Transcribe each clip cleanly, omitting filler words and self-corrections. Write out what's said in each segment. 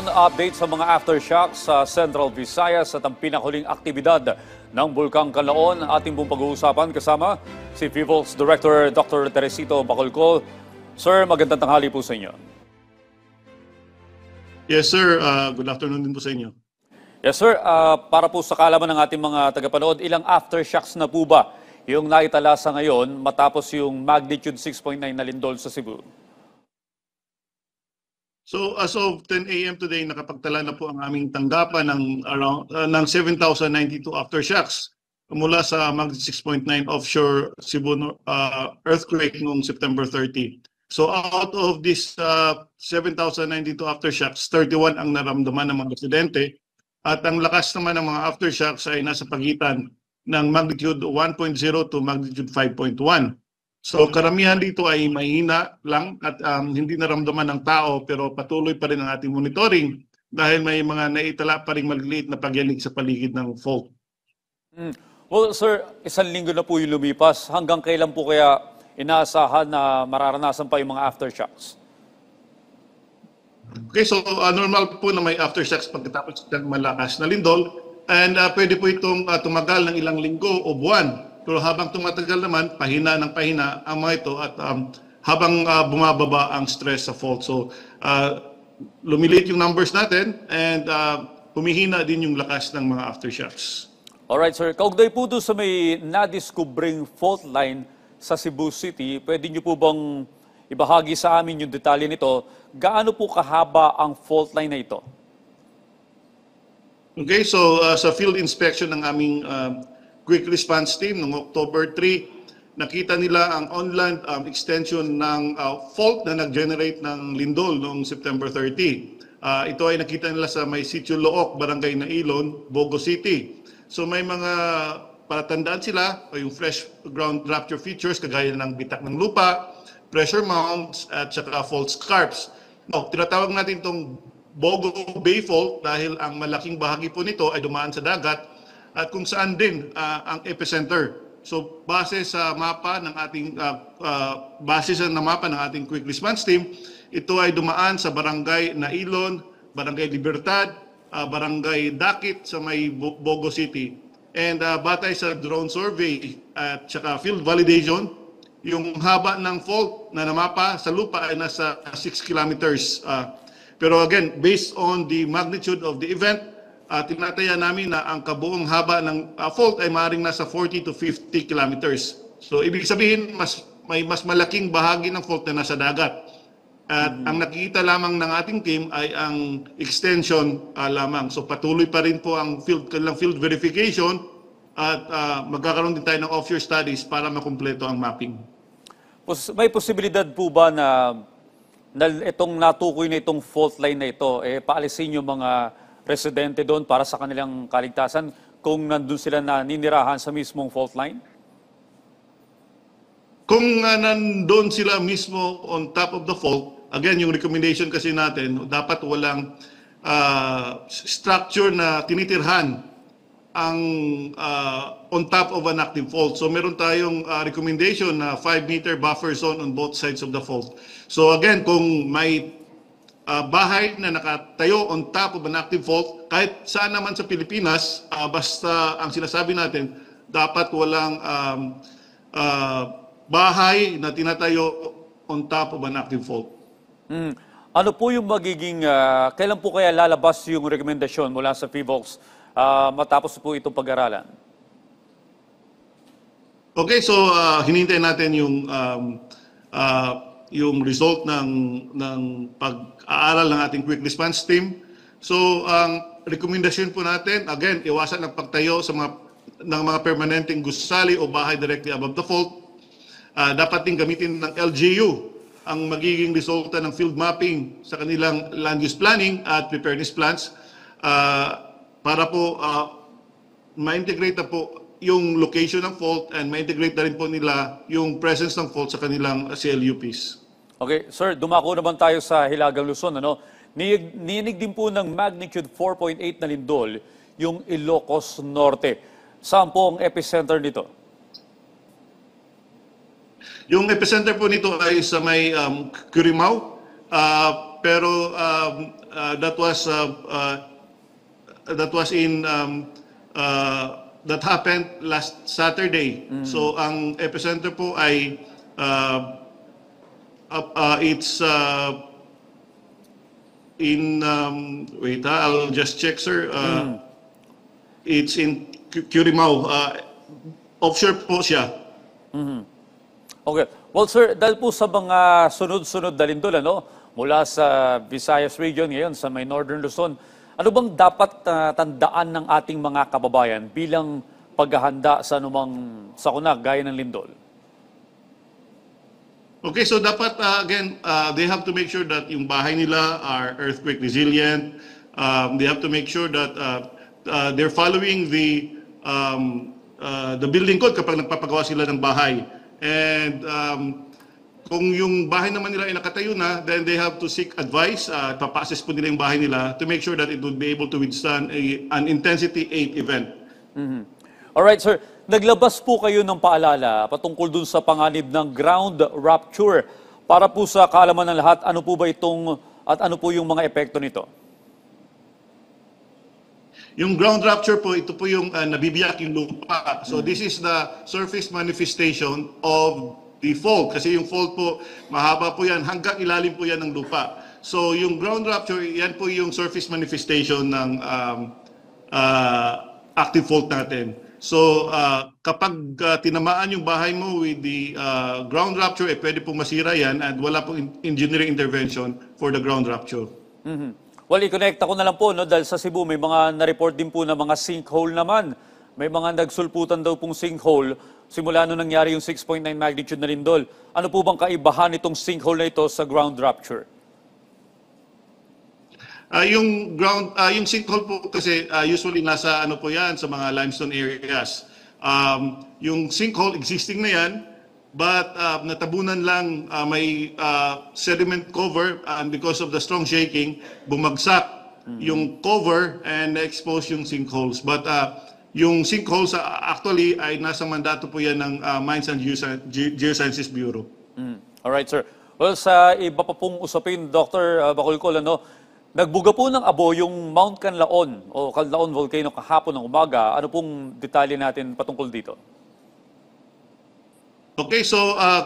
Update sa mga aftershocks sa Central Visayas at ang pinakahuling aktibidad ng Bulkang Kanlaon. Ating pong pag-uusapan kasama si PHIVOLCS Director Dr. Teresito Bacolcol. Sir, magandang tanghali po sa inyo. Yes, sir. Good afternoon din po sa inyo. Yes, sir. Para po sa kaalaman ng ating mga tagapanood, ilang aftershocks na po ba yung naitala sa ngayon matapos yung magnitude 6.9 na lindol sa Cebu? So as of 10 a.m. today, nakapagtala na po ang aming tanggapan ng 7,092 aftershocks mula sa magnitude 6.9 offshore Cebu earthquake noong September 30. So out of this 7,092 aftershocks, 31 ang naramdaman ng mga residente at ang lakas naman ng mga aftershocks ay nasa pagitan ng magnitude 1.0 to magnitude 5.1. So karamihan dito ay mahina lang at hindi naramdaman ng tao, pero patuloy pa rin ang ating monitoring dahil may mga naitala pa rin maliliit na pagyanig sa paligid ng fault. Well, sir, isang linggo na po yung lumipas. Hanggang kailan po kaya inaasahan na mararanasan pa yung mga aftershocks? Okay, so normal po na may aftershocks pagkatapos ng malakas na lindol, and pwede po itong tumagal ng ilang linggo o buwan. Pero habang tumatagal naman, pahina ng pahina ang mga ito at habang bumababa ang stress sa fault. So lumiliit yung numbers natin and humihina din yung lakas ng mga aftershocks. Alright, sir. Kaugnay po doon sa may na-discovering fault line sa Cebu City, pwede niyo po bang ibahagi sa amin yung detalye nito? Gaano po kahaba ang fault line na ito? Okay, so sa field inspection ng aming Quick Response Team noong October 3, nakita nila ang on-land extension ng fault na nag-generate ng lindol noong September 30. Ito ay nakita nila sa may Sitio Look, Barangay Nailon, Bogo City. So may mga palatandaan sila, yung fresh ground rupture features kagaya ng bitak ng lupa, pressure mounts, at saka fault scarps. No, tinatawag natin itong Bogo Bay Fault dahil ang malaking bahagi po nito ay dumaan sa dagat at kung saan din ang epicenter. So base sa mapa ng ating mapa ng ating Quick Response Team, ito ay dumaan sa Barangay Nailon, Barangay Libertad, Barangay Dakit sa may Bogo City. And batay sa drone survey at saka field validation, yung haba ng fault na namapa sa lupa ay nasa 6 kilometers. Pero again, based on the magnitude of the event, tinataya namin na ang kabuong haba ng fault ay maaaring nasa 40 to 50 kilometers. So ibig sabihin, may mas malaking bahagi ng fault na nasa dagat. At ang nakikita lamang ng ating team ay ang extension lamang. So patuloy pa rin po ang field verification at magkakaroon din tayo ng offshore studies para makumpleto ang mapping. May posibilidad po ba na itong natukoy na itong fault line na ito, paalisin yung mga residente doon para sa kanilang kaligtasan kung nandun sila naninirahan sa mismong fault line? Kung nandun sila mismo on top of the fault, again, yung recommendation kasi natin, dapat walang structure na tinitirhan ang on top of an active fault. So meron tayong recommendation na 5-meter buffer zone on both sides of the fault. So again, kung may bahay na nakatayo on top of an active fault, kahit saan naman sa Pilipinas, basta ang sinasabi natin, dapat walang bahay na tinatayo on top of an active fault. Ano po yung magiging, kailan po kaya lalabas yung rekomendasyon mula sa PHIVOLCS matapos po itong pag-aralan? Okay, so hinintay natin yung result ng pag-aaral ng ating Quick Response Team. So ang rekomendasyon po natin, again, iwasan ang pagtayo sa ng mga permanenteng gusali o bahay directly above the fault. Dapat din gamitin ng LGU ang magiging resulta ng field mapping sa kanilang land use planning at preparedness plans para po ma-integrate na po yung location ng fault and ma-integrate na rin po nila yung presence ng fault sa kanilang CLUPs. Okay, sir, dumako naman tayo sa Hilagang Luzon. Ninig din po ng magnitude 4.8 na lindol yung Ilocos Norte. Saan po ang epicenter nito? Yung epicenter po nito ay sa may Curimao. pero that was in that happened last Saturday. So ang epicenter po ay it's in wait I'll just check, sir. It's in Curimaao. Offshore po siya. Okay. Well, sir, dahil po sa mga sunod-sunod na lindol, mula sa Visayas region ngayon, sa may Northern Luzon, ano bang dapat tandaan ng ating mga kababayan bilang paghahanda sa anumang sakuna gaya ng lindol? Okay, so dapat again, they have to make sure that yung bahay nila are earthquake resilient. They have to make sure that they're following the building code kapag nagpapagawa sila ng bahay. And kung yung bahay naman nila ay nakatayo na, then they have to seek advice. Papa-assess po nila yung bahay nila to make sure that it would be able to withstand an intensity 8 event. Alright, sir. Naglabas po kayo ng paalala patungkol dun sa panganib ng ground rupture. Para po sa kaalaman ng lahat, ano po ba itong at ano po yung mga epekto nito? Yung ground rupture po, ito po yung nabibiyak yung lupa. So this is the surface manifestation of the fault. Kasi yung fault po, mahaba po yan, hanggang ilalim po yan ng lupa. So yung ground rupture, yan po yung surface manifestation ng active fault natin. So kapag tinamaan yung bahay mo with the ground rupture, pwede pong masira yan at wala pong engineering intervention for the ground rupture. Well, i-connecta ko na lang po, dahil sa Cebu may mga na-report din po na mga sinkhole naman. May mga nagsulputan daw pong sinkhole simula nung nangyari yung 6.9 magnitude na lindol. Ano po bang kaibahan itong sinkhole na ito sa ground rupture? Yung sinkhole po kasi usually nasa ano po yan sa mga limestone areas. Yung sinkhole existing na yan, but natabunan lang may sediment cover and because of the strong shaking, bumagsak yung cover and expose yung sinkholes. But yung sinkholes actually ay nasa mandato po yan ng Mines and Geosciences Bureau. Alright, sir. Well, sa iba pa pong usapin, Dr. Bacolcol, nagbuga po ng abo yung Mount Canlaon o Canlaon Volcano kahapon ng umaga. Ano pong detalye natin patungkol dito? Okay, so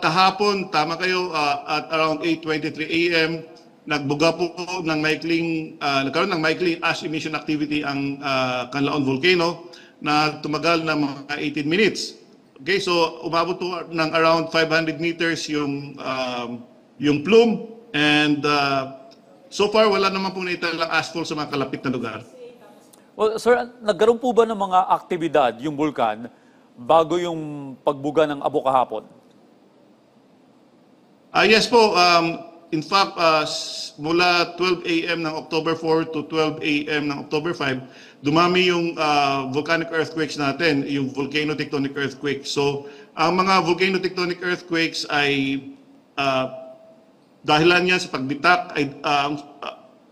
kahapon, tama kayo, at around 8:23 a.m., nagbuga po ng nagkaroon ng maikling ash emission activity ang Canlaon Volcano na tumagal na mga 18 minutes. Okay, so umabot po ng around 500 meters yung plume and so far wala naman po naitalang ashfall sa mga kalapit na lugar. Well, sir, nagkaroon po ba ng mga aktibidad yung bulkan bago yung pagbuga ng abo kahapon? Yes po. In fact, mula 12 a.m. ng October 4 to 12 a.m. ng October 5, dumami yung volcanic earthquakes natin, yung volcano-tectonic earthquakes. So, ang mga volcano-tectonic earthquakes ay dahilan niya sa pagbitak.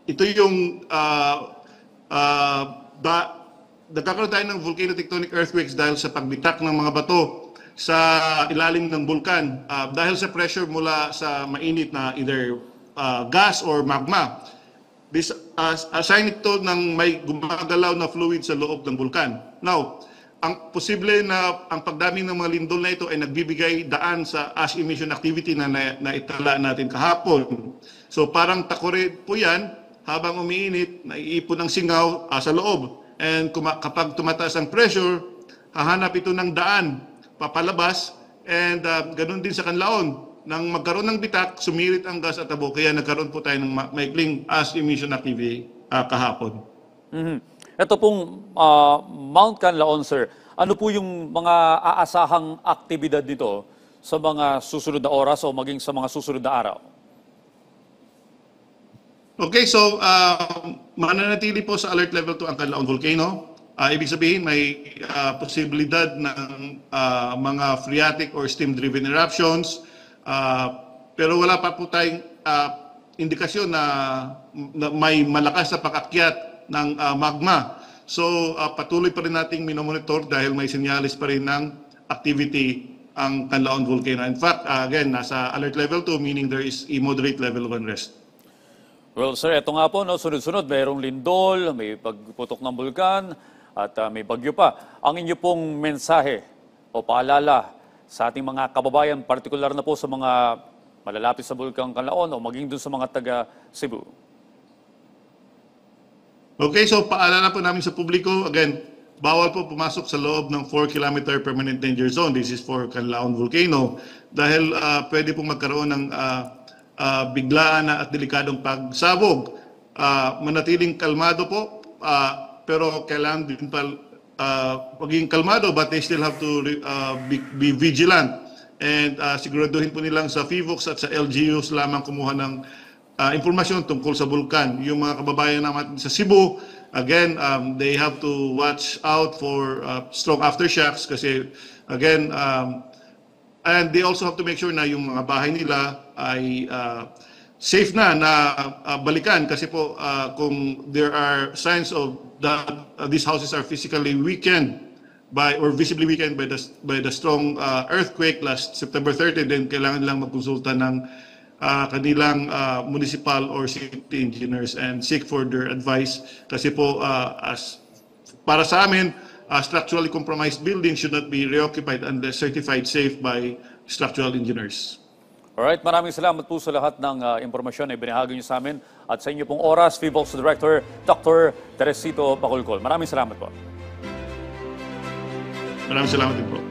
Ito yung nagkakaroon tayo ng volcano-tectonic earthquakes dahil sa pagbitak ng mga bato sa ilalim ng bulkan dahil sa pressure mula sa mainit na either gas or magma. This sign ito ng may gumagalaw na fluid sa loob ng bulkan. Now, ang posible na ang pagdami ng mga lindol na ito ay nagbibigay daan sa ash emission activity na itala natin kahapon. So parang takore po yan, habang umiinit, naiipon ng singaw sa loob. And kapag tumataas ang pressure, hahanap ito ng daan, papalabas, and ganun din sa Canlaon. Nang magkaroon ng bitak, sumirit ang gas at abo, kaya nagkaroon po tayo ng maikling ash emission activity kahapon. Ito pong Mount Canlaon, sir, ano po yung mga aasahang aktibidad nito sa mga susunod na oras o maging sa mga susunod na araw? Okay, so mananatili po sa alert level 2 ang Canlaon Volcano. Ibig sabihin may posibilidad ng mga phreatic or steam-driven eruptions. Pero wala pa po tayong indikasyon na may malakas na pag-akyat ng magma. So patuloy pa rin nating minomonitor dahil may sinyalis pa rin ng activity ang Canlaon Volcano. In fact, again, nasa alert level 2, meaning there is a moderate level of unrest. Well, sir, ito nga po, no, sunod-sunod, mayroong lindol, may pagputok ng bulkan, at may bagyo pa. Ang inyo pong mensahe o paalala sa ating mga kababayan, partikular na po sa mga malalapit sa Bulkang Kanlaon o maging dun sa mga taga Cebu. Okay, so paalala po namin sa publiko, again, bawal po pumasok sa loob ng 4-kilometer permanent danger zone. This is for Canlaon Volcano. Dahil pwede pong magkaroon ng biglaan na at delikadong pagsabog. Manatiling kalmado po, pero kailangan din maging kalmado, but they still have to be vigilant. And siguraduhin po nilang sa FIVOX at sa LGUs lamang kumuha ng impormasyon tungkol sa bulkan. Yung mga kababayan naman sa Cebu, again, they have to watch out for strong aftershocks kasi, again, and they also have to make sure na yung mga bahay nila ay safe na balikan kasi po kung there are signs of that these houses are physically weakened or visibly weakened by the strong earthquake last September 30, then kailangan nilang magkonsulta ng kanilang municipal or city engineers and seek for their advice kasi po para sa amin, structurally compromised buildings should not be reoccupied unless certified safe by structural engineers. Alright, maraming salamat po sa lahat ng impormasyon na ibinahagi niyo sa amin at sa inyo pong oras, FIVOX Director Dr. Teresito Bacolcol. Maraming salamat po. Maraming salamat din po.